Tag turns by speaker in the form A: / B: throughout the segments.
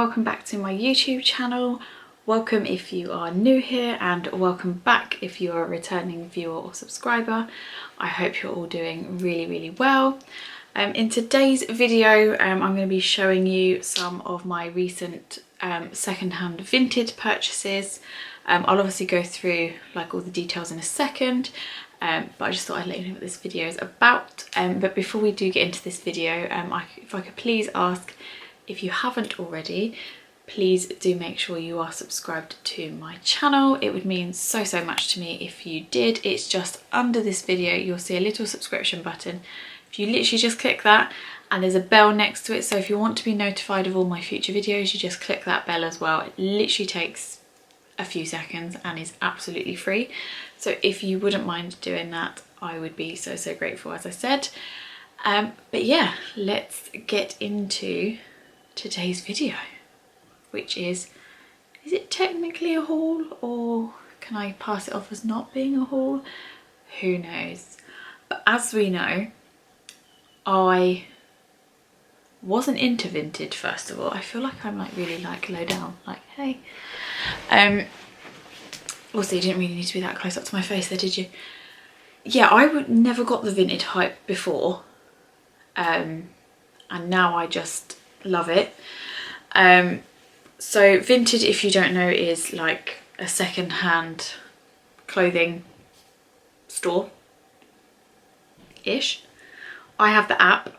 A: welcome back to my YouTube channel. Welcome if you are new here, and welcome back if you are a returning viewer or subscriber. I hope you're all doing really well. In today's video I'm going to be showing you some of my recent second-hand Vinted purchases. I'll obviously go through like all the details in a second, but I just thought I'd let you know what this video is about. But before we do get into this video, if I could please ask, if you haven't already, please do make sure you are subscribed to my channel. It would mean so much to me if you did. It's just under this video you'll see a little subscription button. If you literally just click that, and there's a bell next to it, so if you want to be notified of all my future videos, you just click that bell as well. It literally takes a few seconds and is absolutely free. So if you wouldn't mind doing that, I would be so grateful, as I said. But yeah, let's get into today's video, which is it technically a haul, or can I pass it off as not being a haul? Who knows? But as we know, I wasn't into Vinted. First of all, I feel like I'm like really like low down, like hey. Also, you didn't really need to be that close up to my face there, did you? Yeah, I would never got the Vinted hype before, and now I just love it. So Vinted, if you don't know, is like a second-hand clothing store ish. I have the app,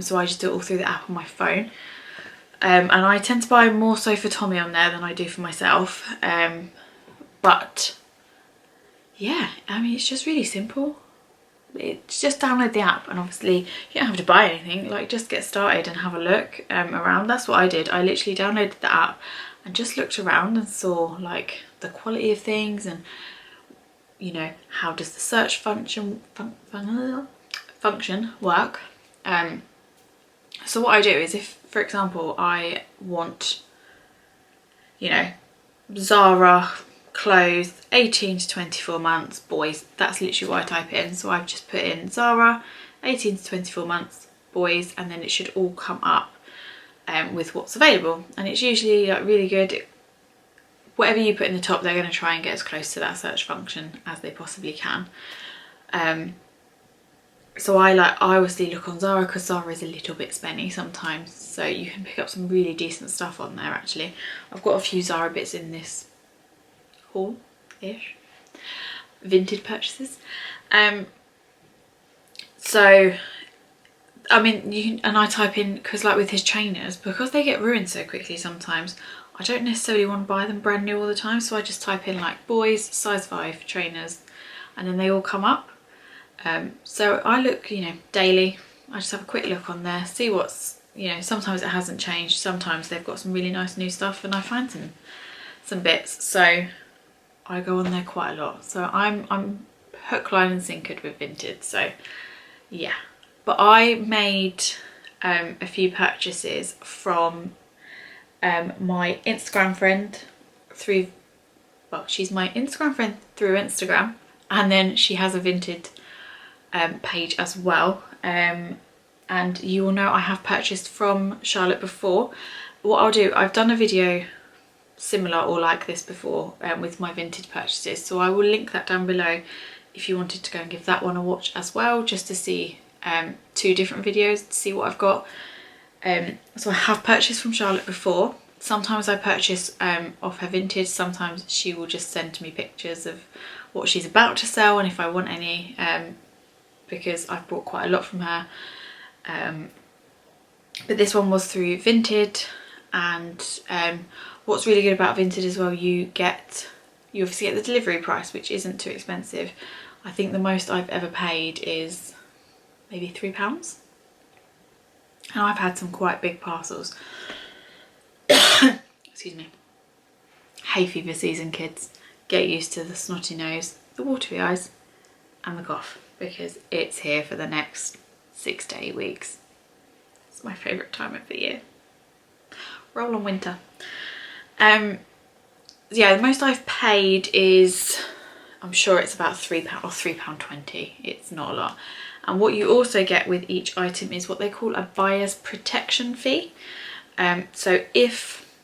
A: so I just do it all through the app on my phone, and I tend to buy more so for Tommy on there than I do for myself. But yeah, I mean, it's just really simple. It's just download the app, and obviously you don't have to buy anything, like just get started and have a look around. That's what I did. I literally downloaded the app and just looked around and saw like the quality of things, and you know, how does the search function work. So what I do is, if for example I want, you know, Zara clothes 18 to 24 months boys, that's literally what I type in. So I've just put in Zara 18 to 24 months boys, and then it should all come up with what's available, and it's usually like really good. Whatever you put in the top, they're going to try and get as close to that search function as they possibly can. So I obviously look on Zara, because Zara is a little bit spenny sometimes, so you can pick up some really decent stuff on there. Actually, I've got a few Zara bits in this haul-ish, Vinted purchases. So I mean, you can, and I type in, because like with his trainers, because they get ruined so quickly sometimes, I don't necessarily want to buy them brand new all the time, so I just type in like boys size 5 trainers, and then they all come up. So I look, you know, daily. I just have a quick look on there, see what's, you know, sometimes it hasn't changed, sometimes they've got some really nice new stuff, and I find some bits, so I go on there quite a lot. So I'm hook, line and sinkered with Vinted. So yeah, but I made a few purchases from my Instagram friend through, well, she's my Instagram friend through Instagram, and then she has a Vinted page as well. And you will know I have purchased from Charlotte before. What I'll do, I've done a video similar or like this before with my Vinted purchases, so I will link that down below if you wanted to go and give that one a watch as well, just to see 2 different videos to see what I've got. So I have purchased from Charlotte before. Sometimes I purchase off her Vinted, sometimes she will just send me pictures of what she's about to sell, and if I want any, because I've bought quite a lot from her. But this one was through Vinted, and what's really good about Vinted as well, you obviously get the delivery price, which isn't too expensive. I think the most I've ever paid is maybe £3, and I've had some quite big parcels. Excuse me. Hay fever season, kids. Get used to the snotty nose, the watery eyes and the cough, because it's here for the next 6 to 8 weeks. It's my favourite time of the year. Roll on winter. Yeah, the most I've paid is, I'm sure it's about £3 or £3.20. It's not a lot. And what you also get with each item is what they call a buyer's protection fee. So if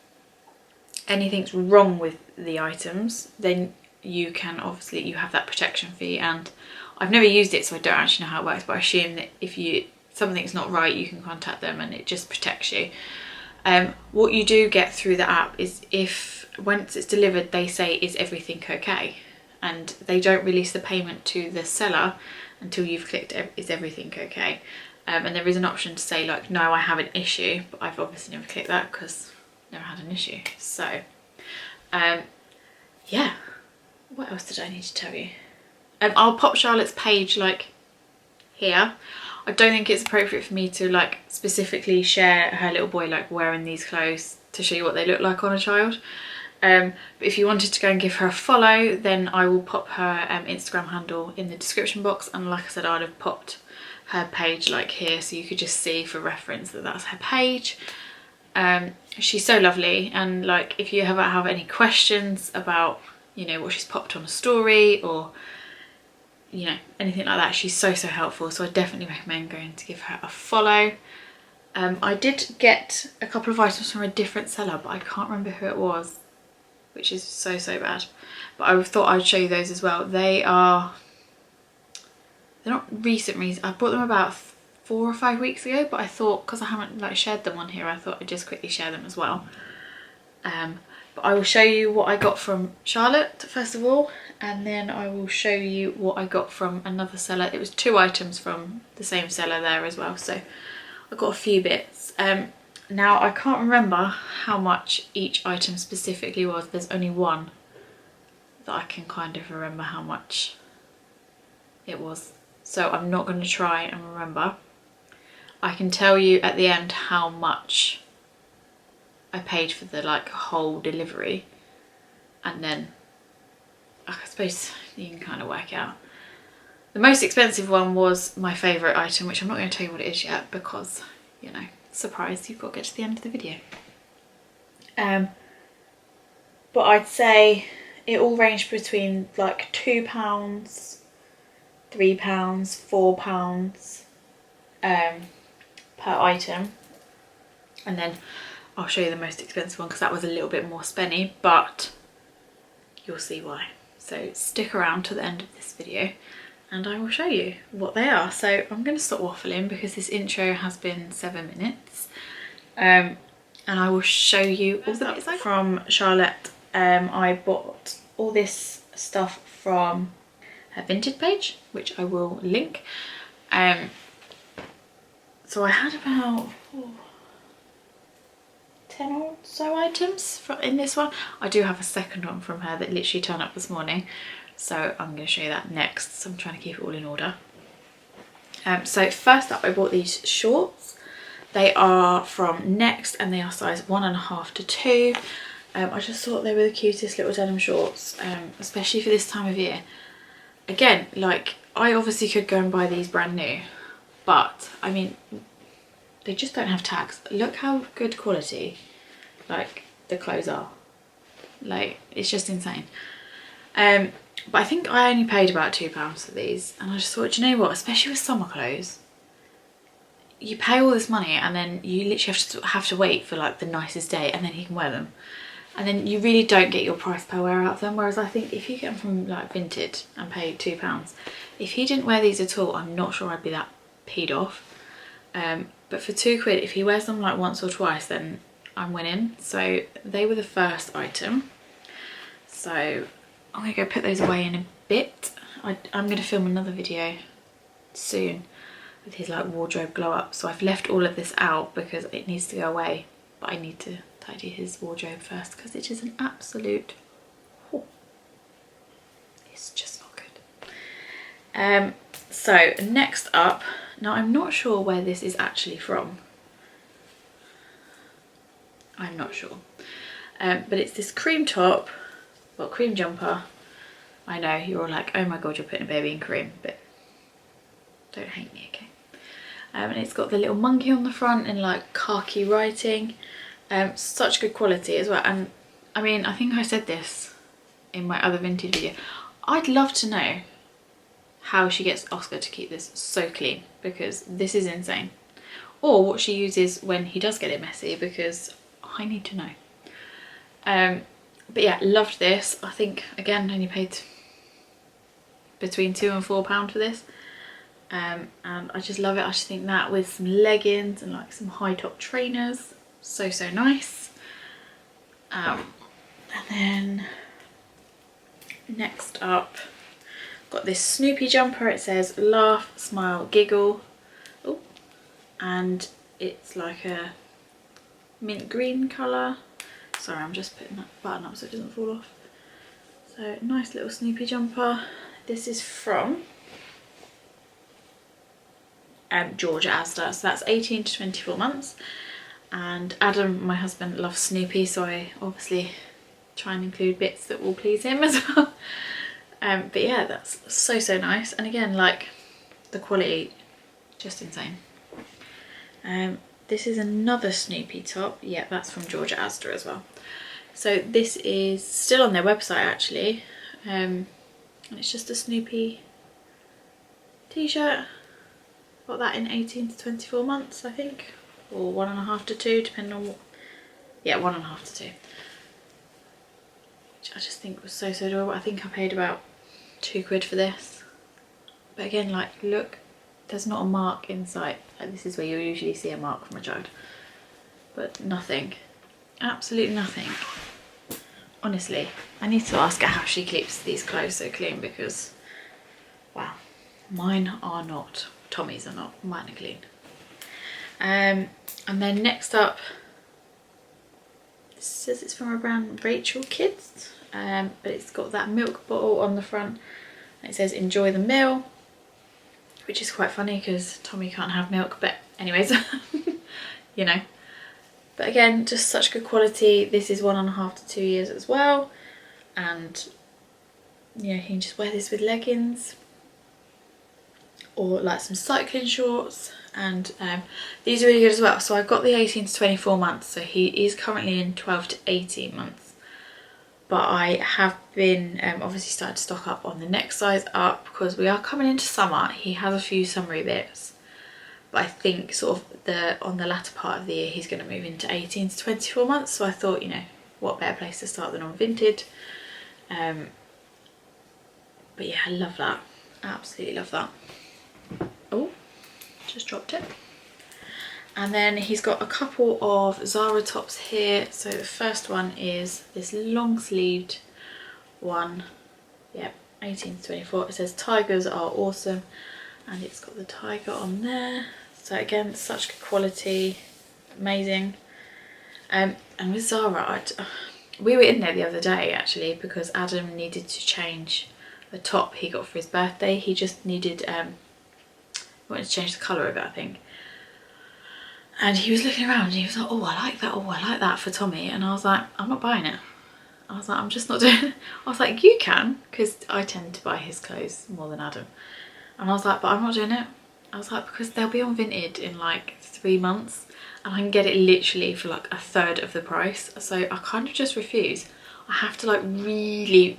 A: anything's wrong with the items, then you can obviously, you have that protection fee. And I've never used it, so I don't actually know how it works, but I assume that if something's not right, you can contact them and it just protects you. What you do get through the app is, if once it's delivered, they say, is everything okay? And they don't release the payment to the seller until you've clicked is everything okay? And there is an option to say like, no, I have an issue, but I've obviously never clicked that because I've never had an issue. So yeah, what else did I need to tell you? I'll pop Charlotte's page like here. I don't think it's appropriate for me to like specifically share her little boy like wearing these clothes to show you what they look like on a child. But if you wanted to go and give her a follow, then I will pop her Instagram handle in the description box. And like I said, I'd have popped her page like here, so you could just see for reference that that's her page. She's so lovely, and like if you ever have any questions about, you know, what she's popped on a story or, you know, anything like that, she's so helpful. So I definitely recommend going to give her a follow. I did get a couple of items from a different seller, but I can't remember who it was, which is so bad. But I thought I'd show you those as well. They're not recent. I bought them about 4 or 5 weeks ago, but I thought, because I haven't like shared them on here, I thought I'd just quickly share them as well. But I will show you what I got from Charlotte first of all, and then I will show you what I got from another seller. It was 2 items from the same seller there as well, so I got a few bits. Now I can't remember how much each item specifically was. There's only one that I can kind of remember how much it was, so I'm not going to try and remember. I can tell you at the end how much I paid for the like whole delivery, and then I suppose you can kind of work out. The most expensive one was my favourite item, which I'm not going to tell you what it is yet because, you know, surprise, you've got to get to the end of the video. But I'd say it all ranged between like £2, £3, £4 per item. And then I'll show you the most expensive one because that was a little bit more spenny, but you'll see why. So stick around to the end of this video and I will show you what they are. So I'm going to stop waffling because this intro has been 7 minutes. And I will show you all the bits I got from Charlotte. I bought all this stuff from her Vinted page, which I will link. So I had about 10 or so items in this one. I do have a second one from her that literally turned up this morning, so I'm going to show you that next. So I'm trying to keep it all in order. So first up, I bought these shorts. They are from Next and they are size 1.5 to 2. I just thought they were the cutest little denim shorts, especially for this time of year. Again, like, I obviously could go and buy these brand new, but I mean, they just don't have tags. Look how good quality like the clothes are. Like, it's just insane. But I think I only paid about £2 for these, and I just thought, you know what, especially with summer clothes, you pay all this money and then you literally have to wait for like the nicest day and then you can wear them, and then you really don't get your price per wear out of them. Whereas I think if you get them from like Vinted and pay £2, if he didn't wear these at all, I'm not sure I'd be that peed off. But for £2, if he wears them like once or twice, then I'm winning. So they were the first item. So I'm going to go put those away in a bit. I'm going to film another video soon with his like wardrobe glow up. So I've left all of this out because it needs to go away. But I need to tidy his wardrobe first because it is an absolute... Oh, it's just not good. So next up, now I'm not sure where this is actually from. I'm not sure. But it's this cream top, well, cream jumper. I know you're all like, oh my god, you're putting a baby in cream, but don't hate me, okay? And it's got the little monkey on the front in like khaki writing. Such good quality as well. And I mean, I think I said this in my other Vinted video. I'd love to know how she gets Oscar to keep this so clean, because this is insane. Or what she uses when he does get it messy, because I need to know. But yeah, loved this. I think again only paid between £2 and £4 for this. And I just love it. I just think that with some leggings and like some high top trainers, so nice. And then next up, got this Snoopy jumper. It says laugh, smile, giggle. Oh, and it's like a mint green colour. Sorry, I'm just putting that button up so it doesn't fall off. So nice little Snoopy jumper. This is from Georgia Asda, so that's 18 to 24 months. And Adam, my husband, loves Snoopy, so I obviously try and include bits that will please him as well. But yeah, that's so nice. And again, like the quality, just insane. This is another Snoopy top. Yeah, that's from Georgia Asda as well. So this is still on their website actually. And it's just a Snoopy T-Shirt. Got that in 18 to 24 months, I think. Or 1.5 to 2, depending on what. Yeah, 1.5 to 2. Which I just think was so adorable. I think I paid about £2 for this. But again, like, look, there's not a mark in sight. Like, this is where you usually see a mark from a child. But nothing. Absolutely nothing. Honestly, I need to ask her how she keeps these clothes so clean because, wow, mine are not. Tommy's are not. Mine are clean. And then next up, this says it's from a brand Rachel Kids, but it's got that milk bottle on the front. And it says enjoy the meal, which is quite funny because Tommy can't have milk, but anyways, you know. But again, just such good quality. This is 1.5 to 2 years as well. And, you know, you can just wear this with leggings or like some cycling shorts. And these are really good as well. So I've got the 18 to 24 months. So he is currently in 12 to 18 months. But I have been obviously started to stock up on the next size up because we are coming into summer. He has a few summery bits. But I think sort of on the latter part of the year, he's going to move into 18 to 24 months. So I thought, you know, what better place to start than on Vinted. But yeah, I love that. Absolutely love that. Oh, just dropped it. And then he's got a couple of Zara tops here. So the first one is this long sleeved one. Yep, 18 to 24. It says tigers are awesome. And it's got the tiger on there. So again, such good quality, amazing. And with Zara, we were in there the other day actually because Adam needed to change the top he got for his birthday. He just needed, wanted to change the colour of it, I think. And he was looking around and he was like, oh, I like that, oh, I like that for Tommy. And I was like, I'm not buying it. I was like, I'm just not doing it. I was like, you can, because I tend to buy his clothes more than Adam. And I was like, but I'm not doing it. I was like, because they'll be on Vinted in like 3 months and I can get it literally for like 1/3 of the price. So I kind of just refuse. I have to like really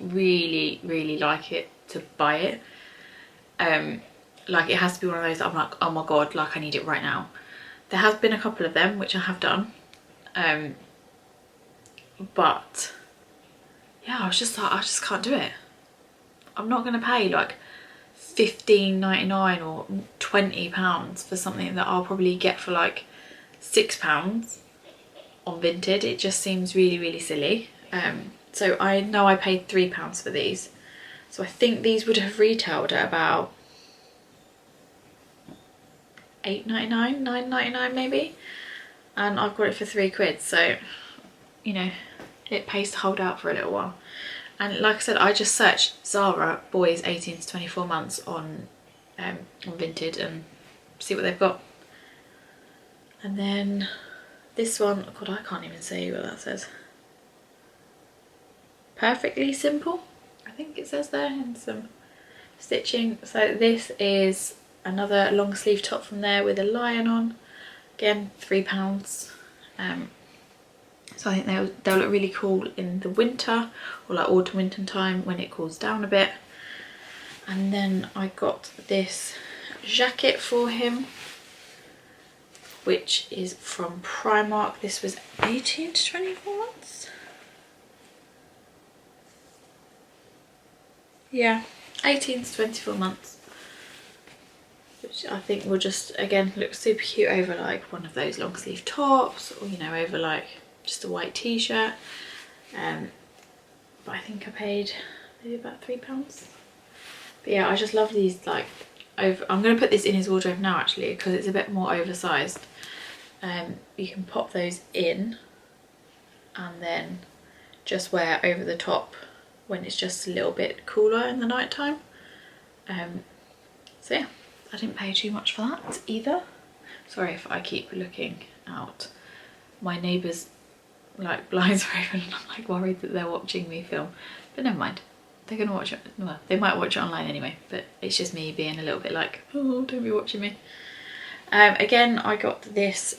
A: like it to buy it. Like it has to be one of those that I'm like, oh my God, like I need it right now. There has been a couple of them, which I have done. But yeah, I was just like, I just can't do it. I'm not going to pay like $15.99 or £20 for something that I'll probably get for like £6 on Vinted. It just seems really silly. So I know I paid £3 for these. So I think these would have retailed at about £8.99, £9.99 maybe. And I've got it for £3. So, you know, it pays to hold out for a little while. And like I said, I just searched Zara boys 18 to 24 months on Vinted and see what they've got. And then this one, God, I can't even say what that says. Perfectly simple, I think it says there, in some stitching. So this is another long sleeve top from there with a lion on. Again, £3. So I think they'll look really cool in the winter or like autumn winter time when it cools down a bit. And then I got this jacket for him, which is from Primark. This was 18 to 24 months. yeah, 18 to 24 months. Which I think will just, again, look super cute over like one of those long sleeve tops, or, you know, over like just a white t-shirt. But I think I paid maybe about £3. But yeah, I just love these, like, over. I'm going to put this in his wardrobe now actually, because it's a bit more oversized. You can pop those in and then just wear over the top when it's just a little bit cooler in the night time. So yeah, I didn't pay too much for that either. Sorry if I keep looking out. My neighbours, like, blinds are open and I'm like worried that they're watching me film, but never mind. They're gonna watch it. Well, they might watch it online anyway, but it's just me being a little bit like, oh, don't be watching me. Again, I got this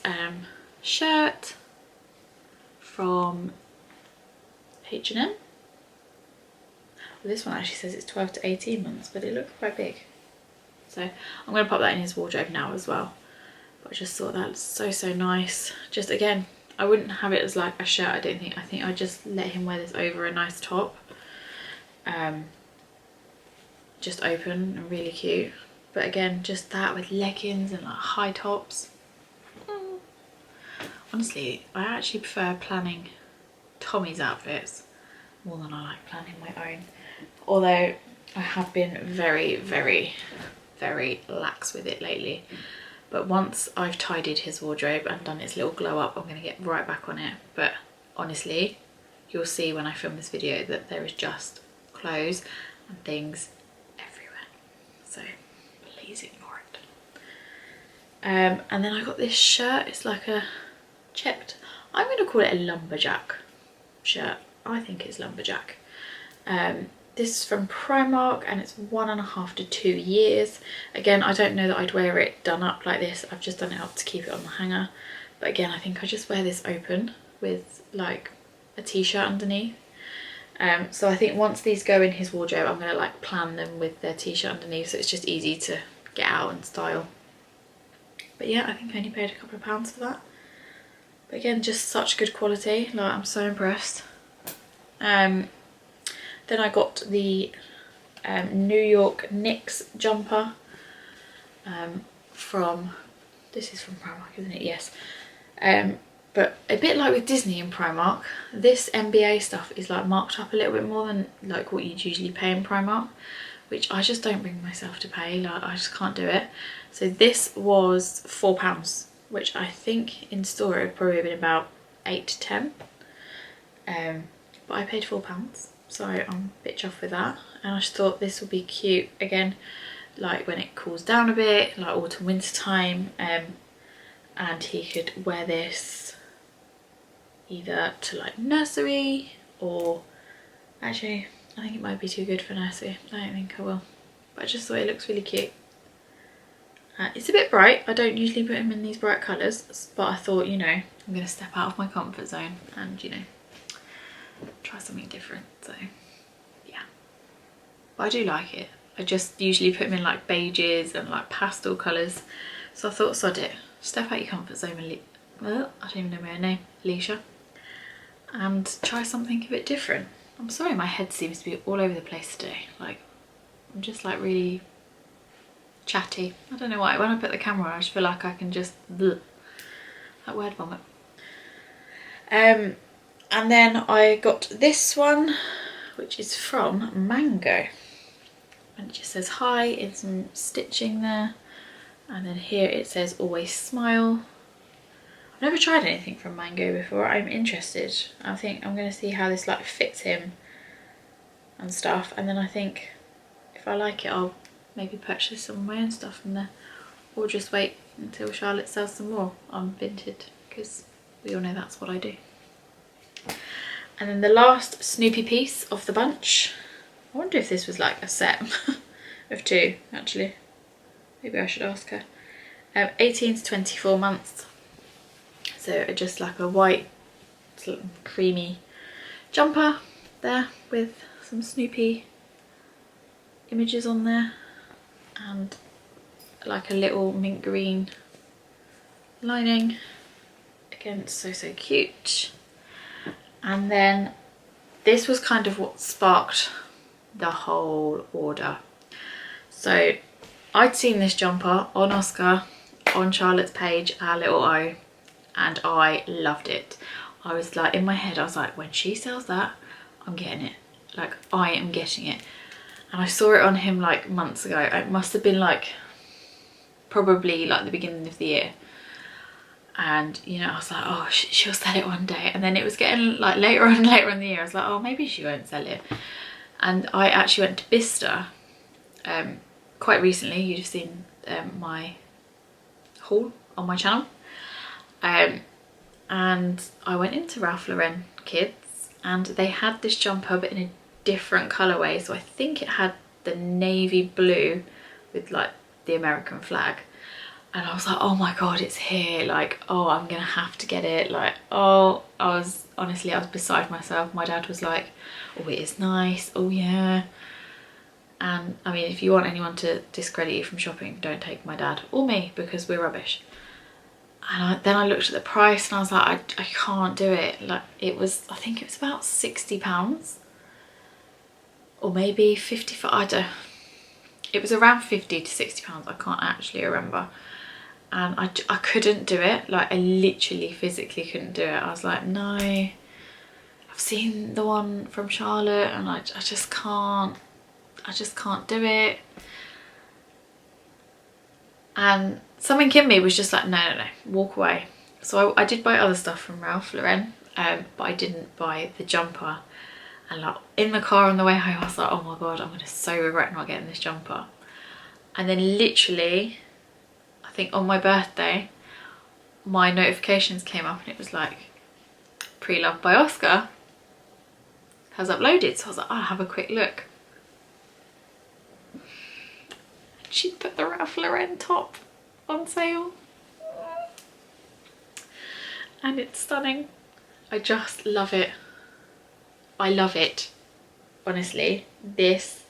A: shirt from H&M. Well, this one actually says it's 12 to 18 months, but it looks quite big. So I'm going to pop that in his wardrobe now as well. But I just thought that's so nice. Just, again, I wouldn't have it as like a shirt, I don't think. I think I'd just let him wear this over a nice top. Just open and really cute. But again, just that with leggings and like high tops. Honestly, I actually prefer planning Tommy's outfits more than I like planning my own. Although I have been very lax with it lately. But once I've tidied his wardrobe and done its little glow up, I'm going to get right back on it. But honestly, you'll see when I film this video that there is just clothes and things everywhere. So please ignore it. And then I got this shirt. It's like a checked, I'm going to call it a lumberjack shirt. I think it's lumberjack. This is from Primark and it's 1.5 to 2 years. Again, I don't know that I'd wear it done up like this. I've just done it up to keep it on the hanger. But again, I think I just wear this open with like a t-shirt underneath. So I think once these go in his wardrobe, I'm going to like plan them with their t-shirt underneath, so it's just easy to get out and style. But yeah, I think I only paid a couple of pounds for that. But again, just such good quality. Like, I'm so impressed. Then I got the New York Knicks jumper from, this is from Primark, isn't it? Yes. But a bit like with Disney and Primark, this NBA stuff is like marked up a little bit more than like what you'd usually pay in Primark, which I just don't bring myself to pay. Like, I just can't do it. So this was £4, which I think in store it would probably have been about 8 to 10. But I paid £4, so I'm a bit chuffed with that. And I just thought this would be cute again, like when it cools down a bit, like autumn winter time. And he could wear this either to like nursery, or actually I think it might be too good for nursery. I don't think I will, but I just thought it looks really cute. It's a bit bright. I don't usually put him in these bright colours, but I thought, you know, I'm going to step out of my comfort zone and, you know, try something different. So yeah, but I do like it. I just usually put him in like beiges and like pastel colours, so I thought, sod it, step out your comfort zone, well, I don't even know my name, Elisha, and try something a bit different. I'm sorry my head seems to be all over the place today. Like, I'm just like really chatty. I don't know why. When I put the camera on, I just feel like I can just bleh, like word vomit. And then I got this one, which is from Mango, and it just says hi in some stitching there, and then here it says always smile. I've never tried anything from Mango before. I'm interested. I think I'm going to see how this like fits him and stuff, and then I think if I like it, I'll maybe purchase some of my own stuff from there, or just wait until Charlotte sells some more on Vinted, because we all know that's what I do. And then the last Snoopy piece of the bunch, I wonder if this was like a set of 2 actually, maybe I should ask her. 18 to 24 months, so just like a white creamy jumper there with some Snoopy images on there, and like a little mint green lining. Again, it's so cute. And then this was kind of what sparked the whole order. So I'd seen this jumper on Oscar, on Charlotte's page, our little O, and I loved it. I was like, in my head, I was like, when she sells that, I'm getting it. Like, I am getting it. And I saw it on him like months ago. It must have been like, probably like the beginning of the year. And, you know, I was like, oh, she'll sell it one day. And then it was getting like later on in the year. I was like, oh, maybe she won't sell it. And I actually went to Bicester quite recently. You'd have seen my haul on my channel. And I went into Ralph Lauren Kids and they had this jumper but in a different colourway. So I think it had the navy blue with like the American flag. And I was like, oh my God, it's here. Like, oh, I'm gonna have to get it. Like, oh, honestly, I was beside myself. My dad was like, oh, it is nice. Oh yeah. And I mean, if you want anyone to discredit you from shopping, don't take my dad or me because we're rubbish. And then I looked at the price and I was like, I can't do it. Like it was, I think it was about £60 or maybe 55, I don't, it was around 50 to £60. I can't actually remember. And I couldn't do it. Like I literally physically couldn't do it. I was like, no, I've seen the one from Charlotte and I just can't do it. And something in me was just like, no, walk away. So I did buy other stuff from Ralph Lauren, but I didn't buy the jumper. And like in the car on the way home, I was like, oh my God, I'm gonna so regret not getting this jumper. And then literally, I think on my birthday, my notifications came up and it was like, pre-loved by Oscar has uploaded. So I was like, I'll have a quick look. She put the Ralph Lauren top on sale. And it's stunning. I just love it. I love it. Honestly, this,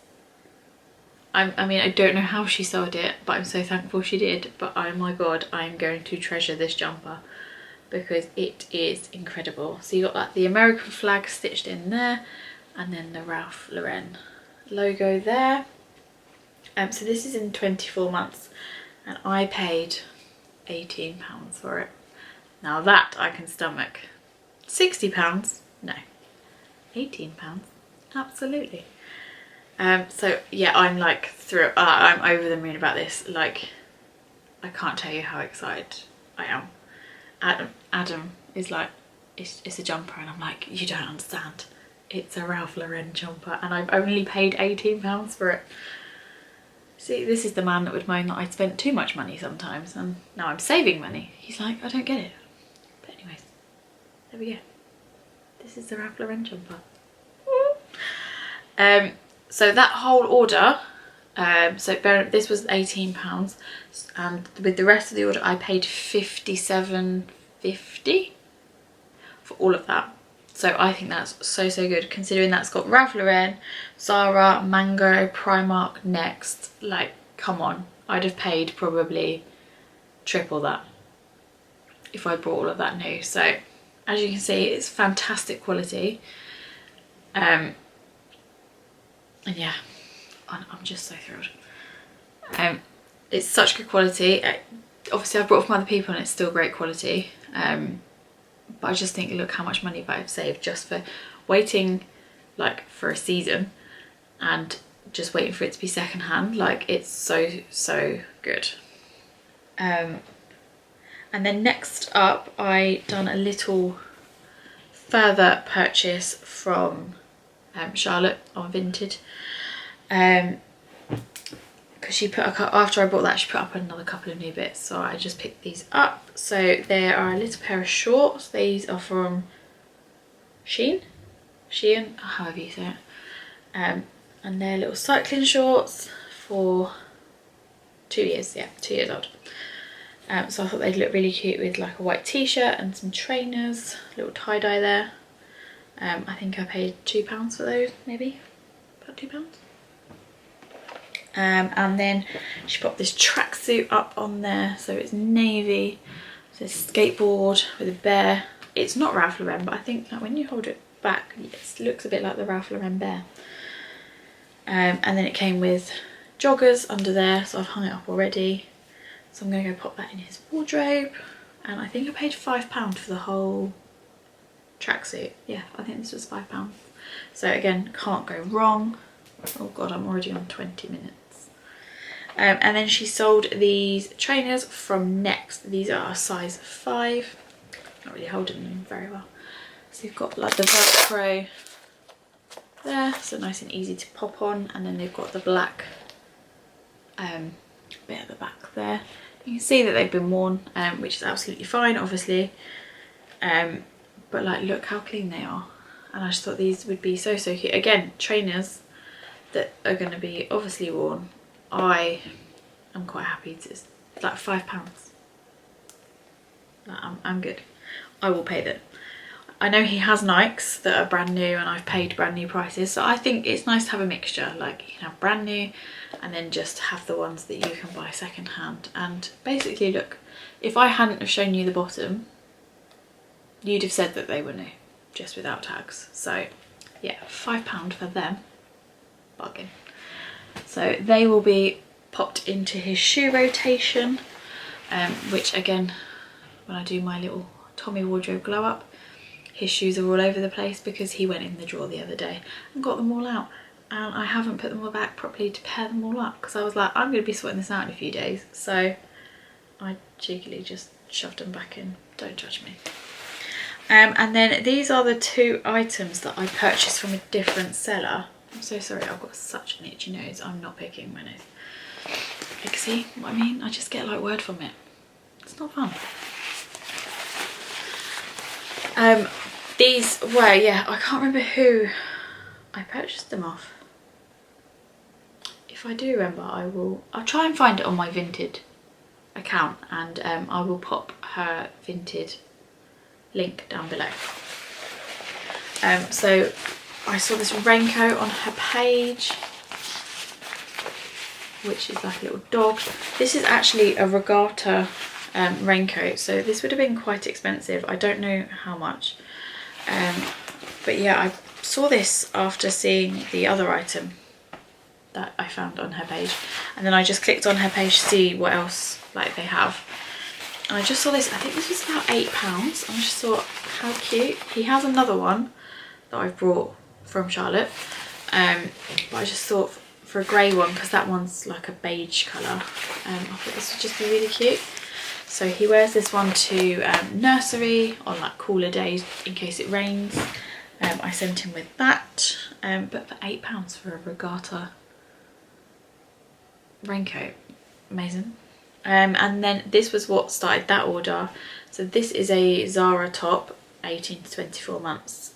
A: I mean, I don't know how she sold it, but I'm so thankful she did. But oh my God, I'm going to treasure this jumper because it is incredible. So you got like the American flag stitched in there and then the Ralph Lauren logo there. So this is in 24 months and I paid £18 for it. Now that I can stomach. £60? No. £18? Absolutely. So yeah, I'm like I'm over the moon about this. Like, I can't tell you how excited I am. Adam is like, it's a jumper and I'm like, you don't understand. It's a Ralph Lauren jumper and I've only paid £18 for it. See, this is the man that would moan that I spent too much money sometimes and now I'm saving money. He's like, I don't get it. But anyways, there we go. This is the Ralph Lauren jumper. So that whole order, this was £18 and with the rest of the order I paid £57.50 for all of that. So I think that's so good considering that's got Ralph Lauren, Zara, Mango, Primark, Next. Like, come on, I'd have paid probably triple that if I bought all of that new. So as you can see, it's fantastic quality. And yeah, I'm just so thrilled. It's such good quality. Obviously I bought from other people and it's still great quality. But I just think, look how much money I've saved just for waiting like for a season and just waiting for it to be secondhand. Like, it's so good. And then next up, I done a little further purchase from Charlotte on Vinted. Because she put after I bought that, she put up another couple of new bits, so I just picked these up. So there are a little pair of shorts. These are from Shein, however you say it. And they're little cycling shorts for 2 years, yeah, 2 years old. So I thought they'd look really cute with like a white t-shirt and some trainers, little tie-dye there. I think I paid £2 for those, maybe, about £2. And then she put this tracksuit up on there, so it's navy. So it's a skateboard with a bear. It's not Ralph Lauren, but I think that when you hold it back, it looks a bit like the Ralph Lauren bear. And then it came with joggers under there, so I've hung it up already. So I'm going to go pop that in his wardrobe. And I think I paid £5 for the whole tracksuit. Yeah, I think this was £5. So again, can't go wrong. Oh god, I'm already on 20 minutes. And then she sold these trainers from Next. These are a size 5. Not really holding them very well. So you've got like the Velcro there, so nice and easy to pop on, and then they've got the black bit at the back there. You can see that they've been worn, which is absolutely fine, obviously, but like, look how clean they are. And I just thought these would be so cute. Again, trainers that are going to be obviously worn. I am quite happy to, like, £5. Like, I'm good. I will pay them. I know he has Nikes that are brand new and I've paid brand new prices, so I think it's nice to have a mixture. Like, you can have brand new and then just have the ones that you can buy second hand. And basically, look, if I hadn't have shown you the bottom, you'd have said that they were new, just without tags. So yeah, £5 for them. Bargain. So they will be popped into his shoe rotation, which again, when I do my little Tommy wardrobe glow up, his shoes are all over the place because he went in the drawer the other day and got them all out, and I haven't put them all back properly to pair them all up because I was like, I'm going to be sorting this out in a few days, so I cheekily just shoved them back in. Don't judge me. And then these are the 2 items that I purchased from a different seller. I'm so sorry, I've got such an itchy nose. I'm not picking my nose. Like, see what I mean? I just get like word from it. It's not fun. These were, yeah, I can't remember who I purchased them off. If I do remember, I'll try and find it on my Vinted account, and I will pop her Vinted link down below. So I saw this raincoat on her page, which is like a little dog. This is actually a regatta raincoat, so this would have been quite expensive. I don't know how much, but yeah, I saw this after seeing the other item that I found on her page, and then I just clicked on her page to see what else like they have, and I just saw this. I think this was about £8, and I just thought, how cute. He has another one that I've brought from Charlotte, but I just thought for a grey one, because that one's like a beige colour, I thought this would just be really cute. So he wears this one to nursery on like cooler days in case it rains. I sent him with that, but for £8 for a regatta raincoat, amazing. And then this was what started that order. So this is a Zara top, 18 to 24 months,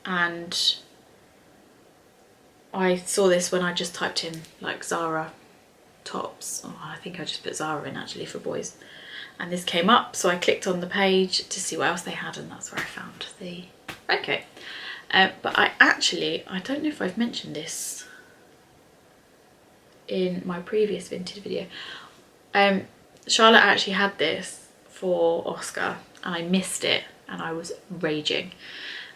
A: and I saw this when I just typed in like Zara tops. Oh, I think I just put Zara in actually for boys, and this came up, so I clicked on the page to see what else they had, and that's where I found the raincoat. But I don't know if I've mentioned this in my previous Vinted video. Charlotte actually had this for Oscar and I missed it, and I was raging,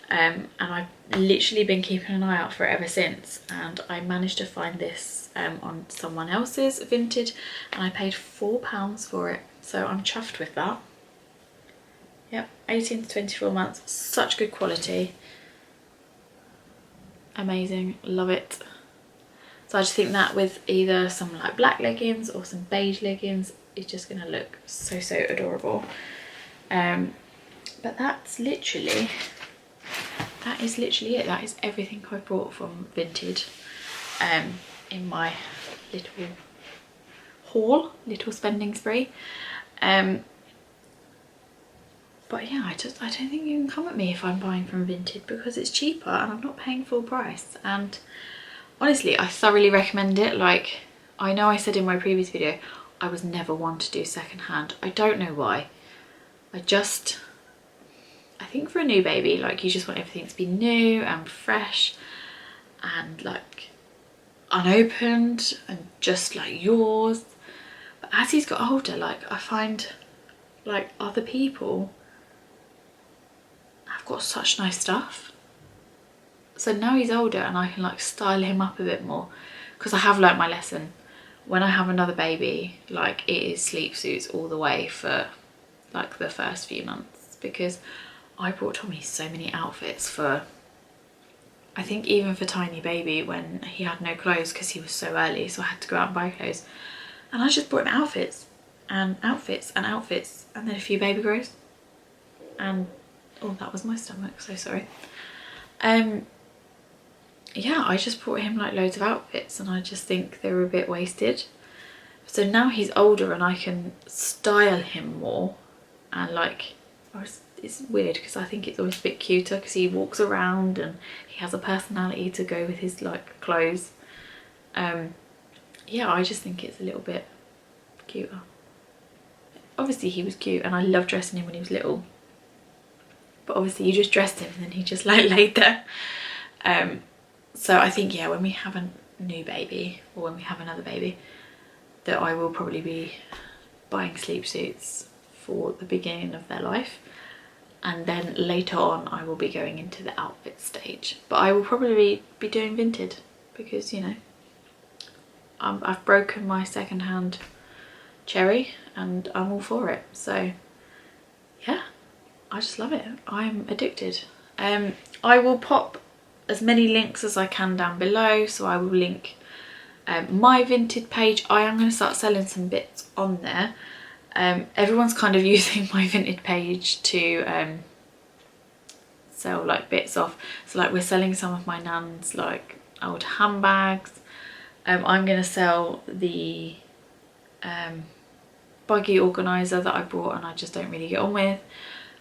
A: and I've literally been keeping an eye out for it ever since, and I managed to find this on someone else's Vinted, and I paid £4 for it, so I'm chuffed with that. Yep, 18 to 24 months, such good quality, amazing, love it. So I just think that with either some like black leggings or some beige leggings, it's just gonna look so adorable. But that is literally it. That is everything I brought from Vinted in my little haul, little spending spree. But yeah, I don't think you can come at me if I'm buying from Vinted, because it's cheaper and I'm not paying full price. And honestly, I thoroughly recommend it. Like, I know I said in my previous video, I was never one to do secondhand. I don't know why. I think for a new baby, like, you just want everything to be new and fresh and like unopened and just like yours. But as he's got older, like, I find like other people have got such nice stuff. So now he's older and I can like style him up a bit more, because I have learnt my lesson. When I have another baby, like it is sleep suits all the way for like the first few months, because I bought Tommy so many outfits for, I think even for tiny baby when he had no clothes because he was so early, so I had to go out and buy clothes, and I just bought him outfits and outfits and outfits, and then a few baby grows, and oh, that was my stomach, so sorry. Yeah, I just bought him like loads of outfits and I just think they were a bit wasted. So now he's older and I can style him more, and like, it's weird because I think it's always a bit cuter because he walks around and he has a personality to go with his like clothes. Yeah, I just think it's a little bit cuter. Obviously he was cute and I loved dressing him when he was little, but obviously you just dressed him and then he just like laid there. So I think, yeah, when we have a new baby, or when we have another baby, that I will probably be buying sleep suits for the beginning of their life, and then later on I will be going into the outfit stage. But I will probably be doing Vinted because, you know, I've broken my second-hand cherry and I'm all for it. So yeah, I just love it. I'm addicted. I will pop as many links as I can down below. So I will link my Vinted page. I am going to start selling some bits on there. Everyone's kind of using my Vinted page to sell like bits off. So like we're selling some of my nan's like old handbags. I'm going to sell the buggy organiser that I brought and I just don't really get on with.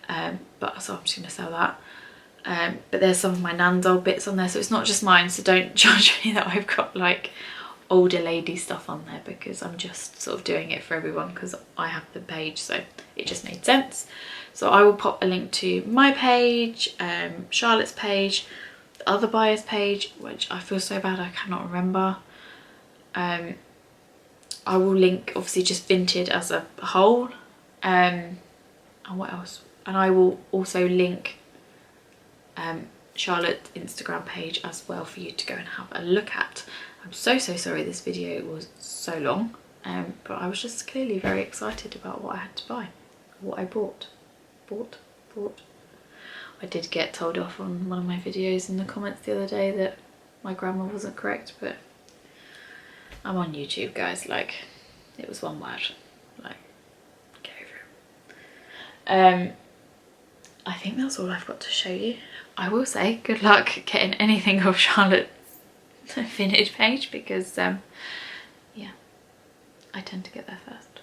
A: But so I'm just going to sell that. But there's some of my nan's old bits on there, so it's not just mine, so don't judge me that I've got like older lady stuff on there, because I'm just sort of doing it for everyone because I have the page, so it just made sense. So I will pop a link to my page, Charlotte's page, the other buyer's page, which I feel so bad I cannot remember. I will link obviously just Vinted as a whole, and what else? And I will also link Charlotte's Instagram page as well for you to go and have a look at. I'm so sorry this video was so long, but I was just clearly very excited about what I had to buy, what I bought. I did get told off on one of my videos in the comments the other day that my grammar wasn't correct, but I'm on YouTube, guys, like it was one word, like get over it. I think that's all I've got to show you. I will say good luck getting anything off Charlotte's Vinted page, because yeah, I tend to get there first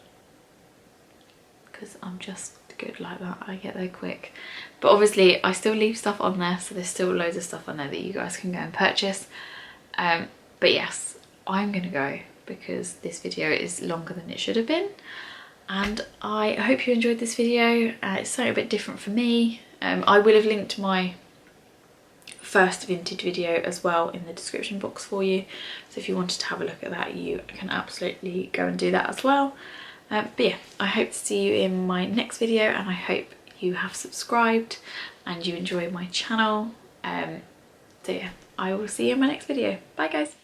A: because I'm just good like that. I get there quick. But obviously I still leave stuff on there, so there's still loads of stuff on there that you guys can go and purchase. But yes, I'm gonna go because this video is longer than it should have been, and I hope you enjoyed this video. It's something a bit different for me. I will have linked my first Vinted video as well in the description box for you, so if you wanted to have a look at that, you can absolutely go and do that as well. But yeah, I hope to see you in my next video, and I hope you have subscribed and you enjoy my channel. So yeah, I will see you in my next video. Bye guys.